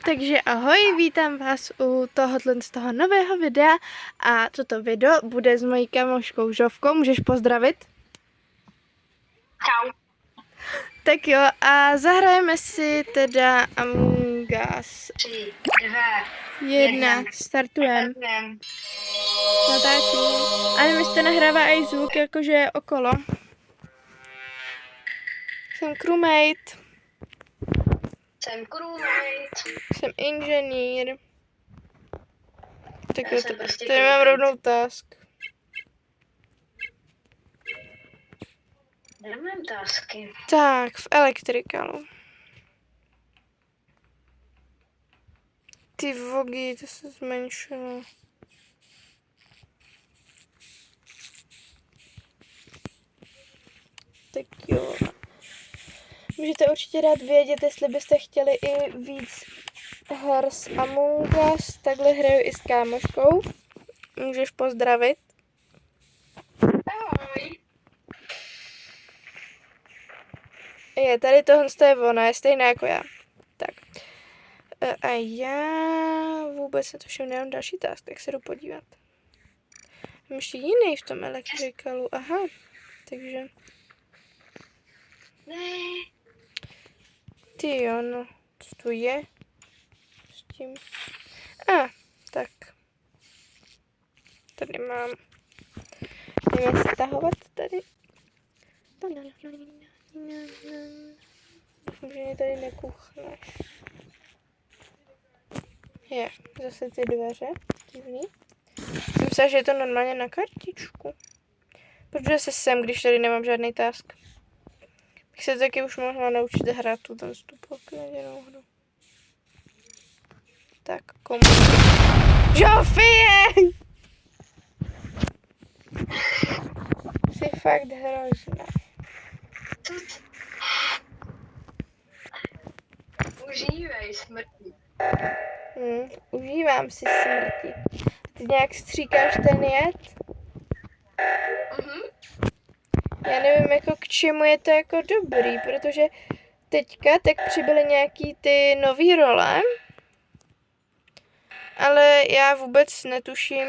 Takže ahoj, vítám vás u tohohle z toho nového videa a toto video bude s mojí kamoškou Žovkou, můžeš pozdravit? Čau. Tak jo, a zahrajeme si teda Among Us. 3, 2, 1, startujeme. Natáčím. A nevím, jestli to nahrává i zvuk, jakože je okolo. Jsem crewmate. Jsem crewmate. Jsem inženýr. Tak Já jo, jsem prostě tady mám rovnou task. Nemám tasky. Tak, v elektrikalu. Ty vogy, to se zmenšilo. Tak jo. Můžete určitě dát vědět, jestli byste chtěli i víc her s Among Us. Takhle hraju i s kámoškou. Můžeš pozdravit. Ahoj. Je, tady tohle je ona, je stejná jako já. Tak. A já vůbec netuším, nemám další task, tak se jdu podívat. Mám ještě jiný v tom elektrikalu, aha. Takže. Ne. Ty jo, no. Co tu je? S tím. Tak. Tady mám. Jdeme stahovat tady. Doufám, že mě tady nekuchneš. Je, zase ty dveře. Divný. Jsem myslela, že je to normálně na kartičku. Protože se sem, když tady nemám žádný task. Bych se taky už mohla naučit hrát tu pokvěděnou hru. Tak, komu? Žofie! Jsi fakt hrozná. Užívej smrti. Užívám si smrti. Ty nějak stříkáš ten jed? Já nevím, jako k čemu je to jako dobrý, protože teďka tak přibyly nějaký ty nový role, ale já vůbec netuším,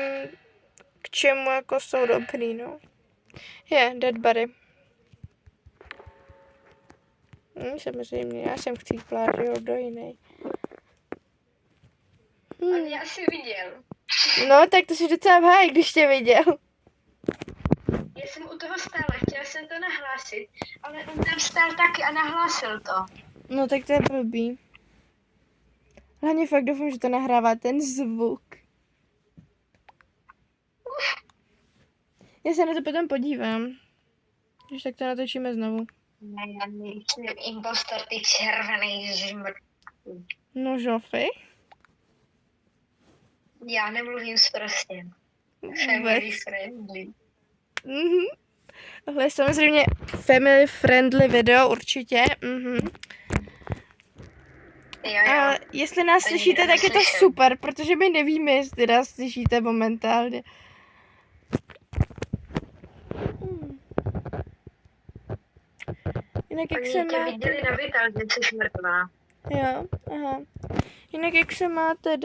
k čemu jako jsou dobrý, no. Je, dead body. Samozřejmě, já jsem chcíplá, že jo, kdo jiný. On mě asi viděl. No, tak to jsi docela v háji, když tě viděl. Já jsem u toho stála, chtěla jsem to nahlásit, ale on tam stál taky a nahlásil to. No, tak to je blbý. Hlavně fakt doufám, že to nahrává ten zvuk. Já se na to potom podívám. Když tak to natočíme znovu. Ne, jsem impostor, ty červený žmrt. No, Žofy? Já nemluvím prostě. Family friendly. Tohle je samozřejmě family friendly video, určitě. Jo. A jestli nás To slyšíte, nikdo tak je to neslyšel. super, protože my nevíme, jestli nás slyšíte momentálně. Jinak jak se Oni tě máte... viděli na Vital, že jsi mrtvá. Jo, aha. Jinak jak se máte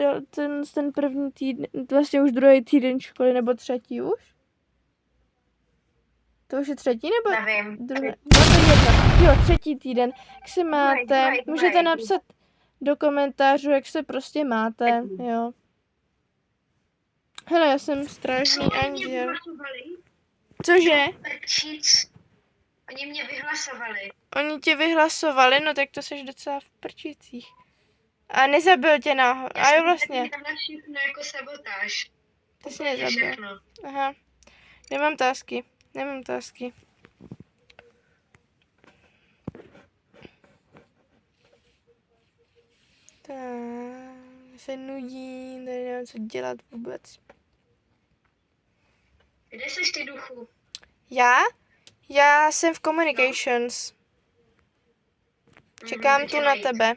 ten první týden, vlastně už druhý týden školy, nebo třetí už? To už je třetí, nebo Nevím. druhý? No to je jedno. Jo, třetí týden. Jak se máte? Druhý. Můžete napsat do komentářů, jak se prostě máte, jo. Hele, já jsem strážný anděl. Cože? Oni mě vyhlasovali. Oni tě vyhlasovali, no tak to seš docela v prčících. A nezabil tě náhodou. A jo, vlastně. Tam na všechno jako sabotáž. To jsi nezabil. Všechno. Aha. Nemám tásky. Tak, se nudí, tady nevím, co dělat vůbec. Kde jsi ty, duchu? Já? Já jsem v Communications. Čekám tu na tebe.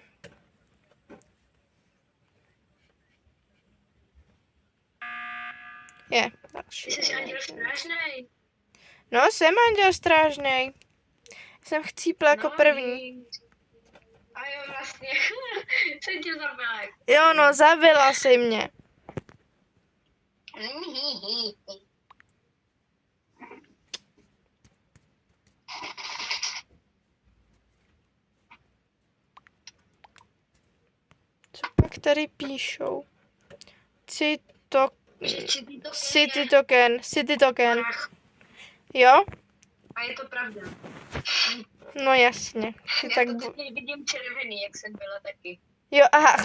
Je, další. Ty jsi anděl strážnej. No, jsem anděl strážnej. Jsem chcípla jako první. A jo, vlastně. jsem tě zabila. Jo, no, zabila jsi mě. Co pak tady píšou? City token. Jo? A je to pravda. No jasně. Ty Já tak to teď vidím červený, jak jsem byla taky. Jo, aha.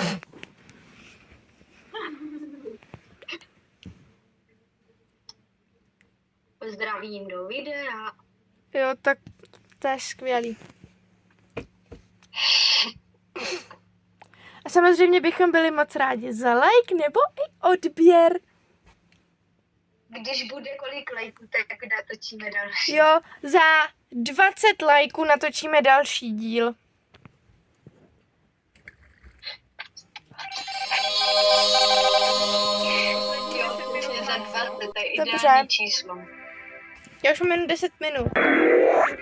Zdravím do videa. Jo, tak to je skvělý. A samozřejmě bychom byli moc rádi za like nebo i odběr. Když bude kolik lajků, tak natočíme další. Jo, za 20 lajků natočíme další díl. Jo, myslím, za 20, to je Dobře. ideální číslo. Já už mám jen 10 minut.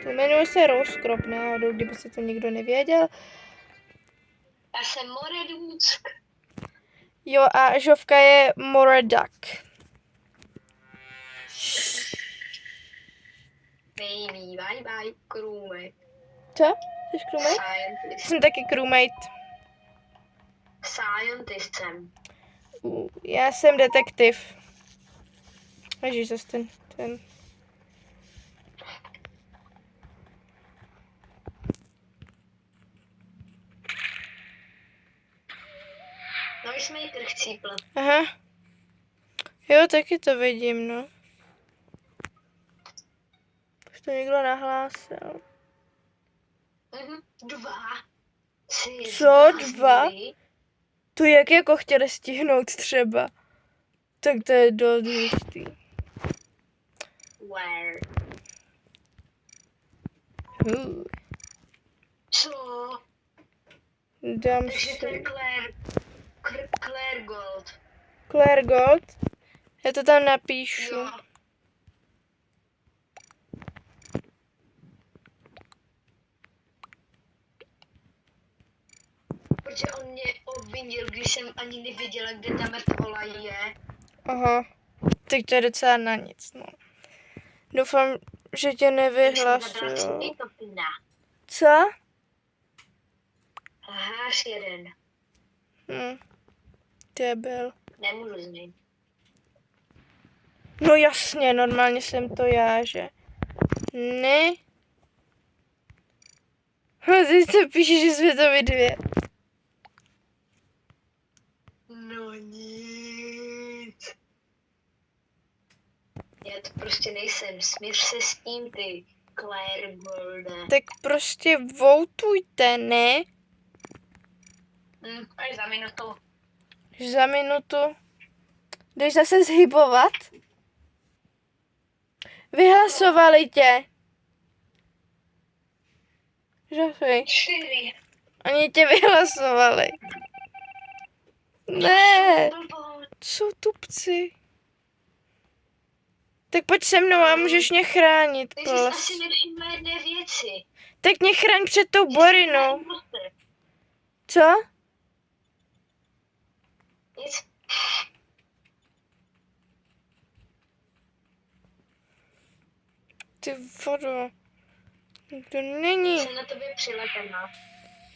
To jmenuje se Rozkrop, náhodou, kdyby se to někdo nevěděl. Já jsem Moredůck. Jo, a Žovka je Moreduck. Baby, bye bye, crewmate. Co? Jsi crewmate? Scientist. Jsem taky crewmate. Scientist jsem. Já jsem detektiv. Ježíš, zase ten. Noisemaker chcípl. Aha. Jo, taky to vidím, no. Už to někdo nahlásil. 2, 3, Co? 2? To jak jako chtěli stihnout třeba. Tak to je dost hustý. Where? Co? Dám Takže to je si. Claire Gold. Claire Gold. Já to tam napíšu. Jo. Protože on mě obvinil, když jsem ani nevěděla, kde ta mrtvola je. Aha. Tak to je docela na nic, no. Doufám, že tě nevyhlasuju. Co? Lhář jeden. Debil. Nemůžu z něj. No jasně, normálně jsem to já, že? Ne. Teď se píše, že jsme to vy dvě. No nic. Já to prostě nejsem. Smíř se s tím, ty Claire Golde. Tak prostě voutujte, ne? Až za minutu. Za minutu. Jdeš zase zhybovat? Vyhlasovali tě. Žofej. 4. Oni tě vyhlasovali. Ne. Jsou tupci. Tak pojď se mnou a můžeš mě chránit, Ty jsi prosím. asi nevšimla jedné věci. Tak mě chraň před tou borinou. Co? Nic. Ty vodo. To není. Jsem na tobě přilepená.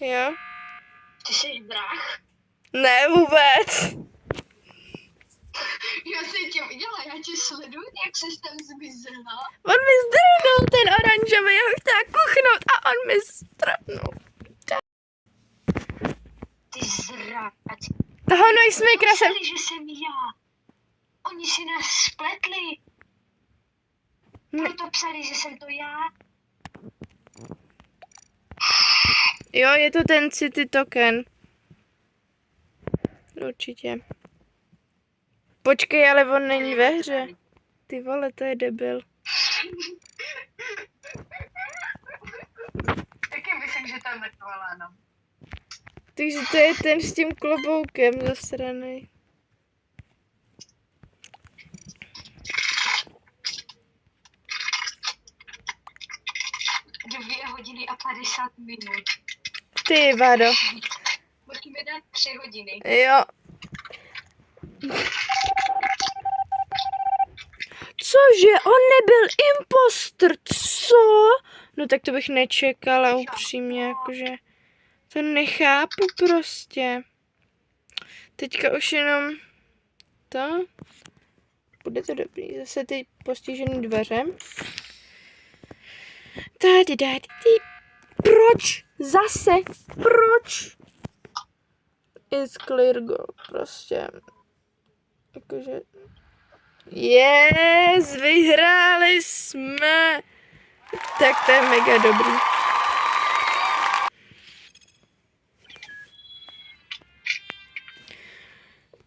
Jo? Ty jsi vrah? Ne, vůbec. Já jsem tě viděla, já tě sleduju, jak jsi tam zmizela. On mi zdrhnul ten oranžový, já bych chtěla kuchnout a on mi zdrhnul. Ty zrať. Toho Noisemakera jsem... Mysleli, že jsem já. Oni si nás spletli. Proto psali, že jsem to já. Jo, je to ten City token. Určitě. Počkej, ale on není ve hře. Ty vole, to je debil. Taky myslím, že to je mrtvola, no. Takže to je ten s tím kloboukem zasranej. Dvě hodiny a 50 minut. Ty vado. Musíme dát 3 hodiny. Jo. Cože? On nebyl imposter, co? No tak to bych nečekala upřímně, jakože. To nechápu prostě. Teďka už jenom to. Bude to dobrý. Zase ty postižené dveře. Tady. Proč? Zase? Proč? It's clear go. Prostě. Jakože. Yes, vyhráli jsme. Tak to je mega dobrý.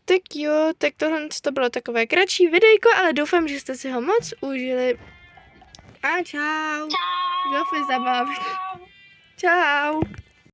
Tak jo, tak tohle to bylo takové kratší videjko, ale doufám, že jste si ho moc užili. A čau. Čau. Zofy zabavit. Čau.